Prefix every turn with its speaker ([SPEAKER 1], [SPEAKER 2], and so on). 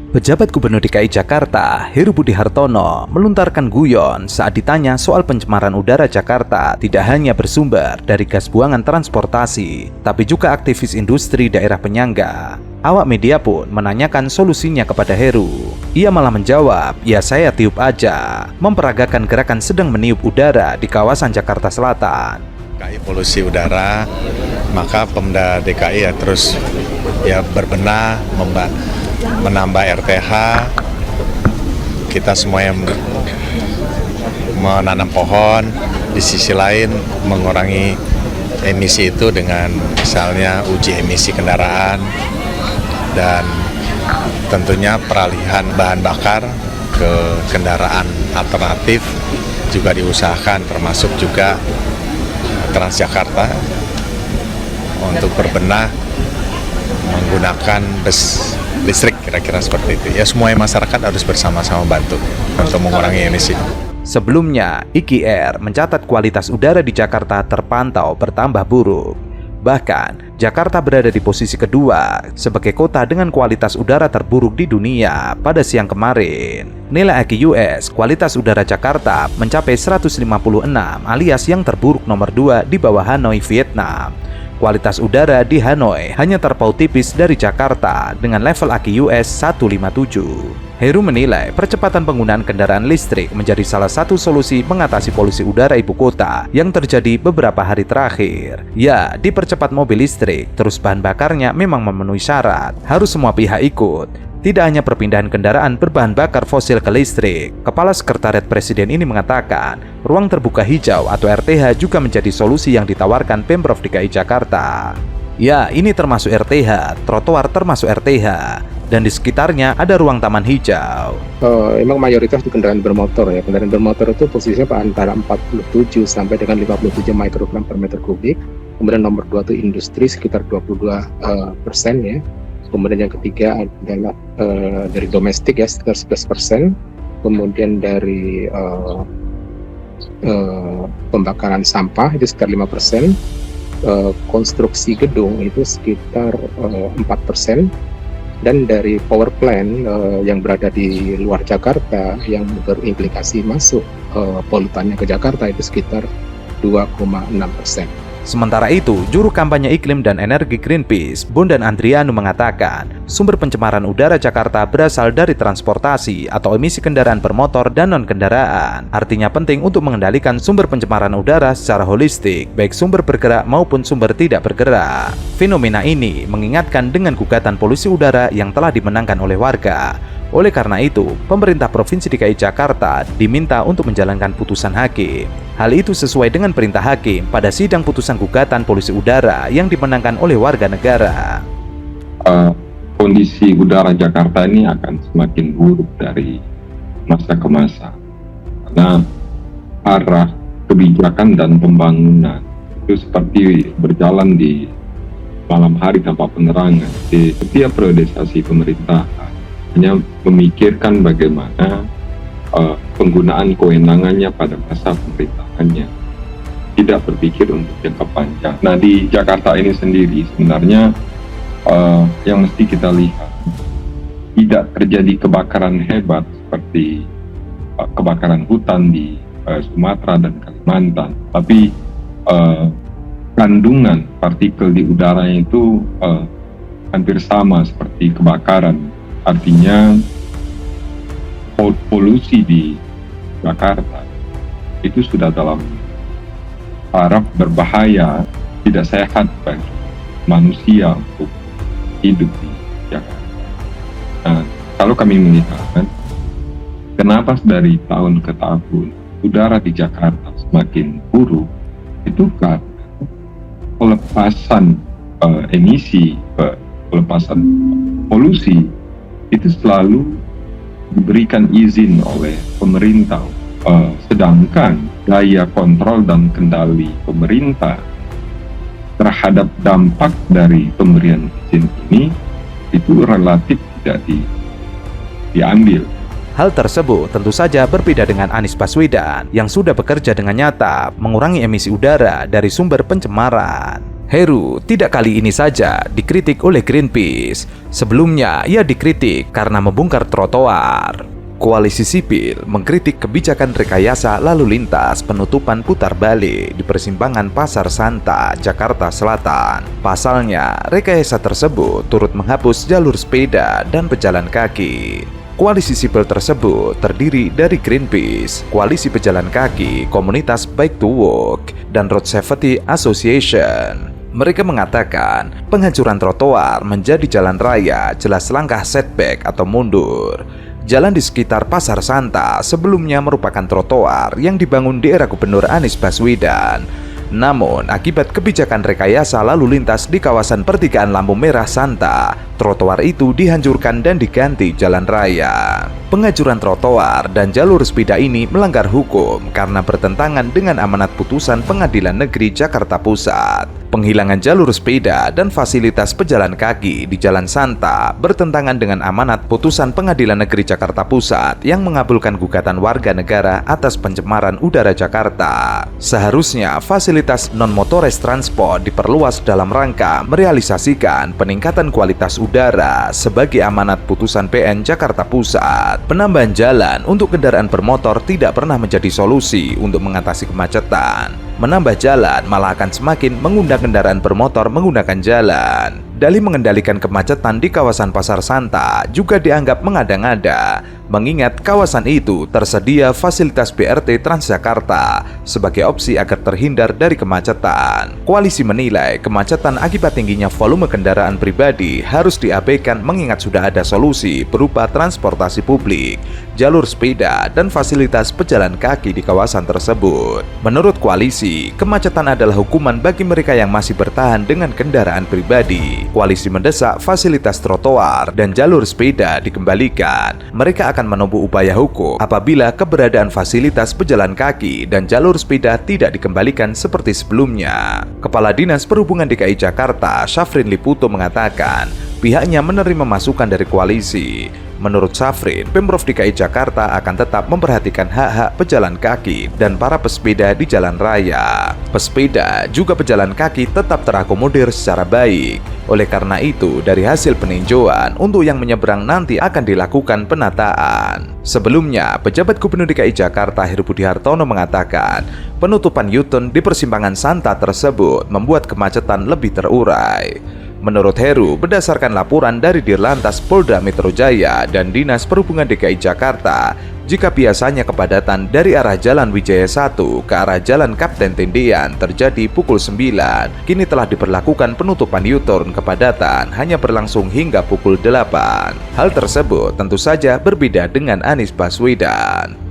[SPEAKER 1] Pejabat Gubernur DKI Jakarta, Heru Budi Hartono, melontarkan guyon saat ditanya soal pencemaran udara Jakarta tidak hanya bersumber dari gas buangan transportasi, tapi juga aktivis industri daerah penyangga. Awak media pun menanyakan solusinya kepada Heru. Ia malah menjawab, "Ya saya tiup aja," memperagakan gerakan sedang meniup udara di kawasan Jakarta Selatan.
[SPEAKER 2] DKI polusi udara, maka Pemda DKI terus berbenah, menambah RTH, kita semua yang menanam pohon, di sisi lain mengurangi emisi itu dengan misalnya uji emisi kendaraan dan tentunya peralihan bahan bakar ke kendaraan alternatif juga diusahakan, termasuk juga Transjakarta untuk berbenah menggunakan bus listrik, kira-kira seperti itu. Ya, semua masyarakat harus bersama-sama bantu untuk mengurangi emisi.
[SPEAKER 1] Sebelumnya, IKI mencatat kualitas udara di Jakarta terpantau bertambah buruk. Bahkan, Jakarta berada di posisi kedua sebagai kota dengan kualitas udara terburuk di dunia pada siang kemarin. Nilai AQI kualitas udara Jakarta mencapai 156 alias yang terburuk nomor 2 di bawah Hanoi, Vietnam. Kualitas udara di Hanoi hanya terpaut tipis dari Jakarta dengan level AQI 157. Heru menilai percepatan penggunaan kendaraan listrik menjadi salah satu solusi mengatasi polusi udara ibu kota yang terjadi beberapa hari terakhir. Ya, dipercepat mobil listrik, terus bahan bakarnya memang memenuhi syarat. Harus semua pihak ikut. Tidak hanya perpindahan kendaraan berbahan bakar fosil ke listrik. Kepala Sekretariat Presiden ini mengatakan, ruang terbuka hijau atau RTH juga menjadi solusi yang ditawarkan Pemprov DKI Jakarta. Ya, ini termasuk RTH, trotoar termasuk RTH, dan di sekitarnya ada ruang taman hijau.
[SPEAKER 3] Emang mayoritas di kendaraan bermotor ya. Kendaraan bermotor itu posisinya antara 47 sampai dengan 57 mikrogram per meter kubik. Kemudian nomor 2 itu industri sekitar 22% ya. Kemudian yang ketiga adalah dari domestik ya sekitar 11%. Kemudian dari pembakaran sampah itu sekitar 5%. Konstruksi gedung itu sekitar 4%. Dan dari power plant yang berada di luar Jakarta yang berimplikasi masuk polutannya ke Jakarta itu sekitar 2,6%.
[SPEAKER 1] Sementara itu, juru kampanye iklim dan energi Greenpeace, Bondan Andrianu mengatakan, sumber pencemaran udara Jakarta berasal dari transportasi atau emisi kendaraan bermotor dan non-kendaraan. Artinya penting untuk mengendalikan sumber pencemaran udara secara holistik, baik sumber bergerak maupun sumber tidak bergerak. Fenomena ini mengingatkan dengan gugatan polusi udara yang telah dimenangkan oleh warga. Oleh karena itu, pemerintah Provinsi DKI Jakarta diminta untuk menjalankan putusan hakim. Hal itu sesuai dengan perintah hakim pada sidang putusan gugatan polusi udara yang dimenangkan oleh warga negara.
[SPEAKER 4] Kondisi udara Jakarta ini akan semakin buruk dari masa ke masa. Karena arah kebijakan dan pembangunan itu seperti berjalan di malam hari tanpa penerangan. Di setiap priorisasi pemerintah hanya memikirkan bagaimana penggunaan kewenangannya pada masa pemerintahannya, tidak berpikir untuk jangka panjang. Nah, di Jakarta ini sendiri sebenarnya yang mesti kita lihat, tidak terjadi kebakaran hebat seperti kebakaran hutan di Sumatera dan Kalimantan, tapi kandungan partikel di udaranya itu hampir sama seperti kebakaran. Artinya polusi di Jakarta itu sudah dalam taraf berbahaya, tidak sehat bagi manusia untuk hidup di Jakarta. Nah, kalau kami melihat, kenapa dari tahun ke tahun udara di Jakarta semakin buruk, itu karena pelepasan emisi, pelepasan polusi itu selalu diberikan izin oleh pemerintah, sedangkan daya kontrol dan kendali pemerintah terhadap dampak dari pemberian izin ini itu relatif tidak diambil.
[SPEAKER 1] Hal tersebut tentu saja berbeda dengan Anies Baswedan yang sudah bekerja dengan nyata mengurangi emisi udara dari sumber pencemaran. Heru tidak kali ini saja dikritik oleh Greenpeace. Sebelumnya, ia dikritik karena membongkar trotoar. Koalisi sipil mengkritik kebijakan rekayasa lalu lintas penutupan putar balik di persimpangan Pasar Santa, Jakarta Selatan. Pasalnya, rekayasa tersebut turut menghapus jalur sepeda dan pejalan kaki. Koalisi sipil tersebut terdiri dari Greenpeace, Koalisi Pejalan Kaki, Komunitas Bike to Walk, dan Road Safety Association. Mereka mengatakan penghancuran trotoar menjadi jalan raya jelas langkah setback atau mundur. Jalan di sekitar Pasar Santa sebelumnya merupakan trotoar yang dibangun di era Gubernur Anies Baswedan. Namun, akibat kebijakan rekayasa lalu lintas di kawasan pertigaan lampu merah Santa, trotoar itu dihancurkan dan diganti jalan raya. Penghancuran trotoar dan jalur sepeda ini melanggar hukum karena bertentangan dengan amanat putusan Pengadilan Negeri Jakarta Pusat. Penghilangan jalur sepeda dan fasilitas pejalan kaki di Jalan Santa bertentangan dengan amanat putusan Pengadilan Negeri Jakarta Pusat yang mengabulkan gugatan warga negara atas pencemaran udara Jakarta. Seharusnya fasilitas non-motorized transport diperluas dalam rangka merealisasikan peningkatan kualitas udara sebagai amanat putusan PN Jakarta Pusat. Penambahan jalan untuk kendaraan bermotor tidak pernah menjadi solusi untuk mengatasi kemacetan. Menambah jalan malah akan semakin mengundang kendaraan bermotor menggunakan jalan. Dalih mengendalikan kemacetan di kawasan Pasar Santa juga dianggap mengada-ngada, mengingat kawasan itu tersedia fasilitas BRT Transjakarta sebagai opsi agar terhindar dari kemacetan. Koalisi menilai kemacetan akibat tingginya volume kendaraan pribadi harus diabaikan mengingat sudah ada solusi berupa transportasi publik, jalur sepeda, dan fasilitas pejalan kaki di kawasan tersebut. Menurut koalisi, kemacetan adalah hukuman bagi mereka yang masih bertahan dengan kendaraan pribadi. Koalisi mendesak fasilitas trotoar dan jalur sepeda dikembalikan. Mereka akan menempuh upaya hukum apabila keberadaan fasilitas pejalan kaki dan jalur sepeda tidak dikembalikan seperti sebelumnya. Kepala Dinas Perhubungan DKI Jakarta, Syafrin Liputo, mengatakan pihaknya menerima masukan dari koalisi. Menurut Syafrin, Pemprov DKI Jakarta akan tetap memperhatikan hak-hak pejalan kaki dan para pesepeda di jalan raya. Pesepeda juga pejalan kaki tetap terakomodir secara baik. Oleh karena itu, dari hasil peninjauan, untuk yang menyeberang nanti akan dilakukan penataan. Sebelumnya, pejabat Gubernur DKI Jakarta Heru Budi Hartono mengatakan penutupan U-turn di persimpangan Santa tersebut membuat kemacetan lebih terurai. Menurut Heru, berdasarkan laporan dari Dirlantas Polda Metro Jaya dan Dinas Perhubungan DKI Jakarta, jika biasanya kepadatan dari arah Jalan Wijaya 1 ke arah Jalan Kapten Tendean terjadi pukul 9, kini telah diberlakukan penutupan U-turn kepadatan hanya berlangsung hingga pukul 8. Hal tersebut tentu saja berbeda dengan Anies Baswedan.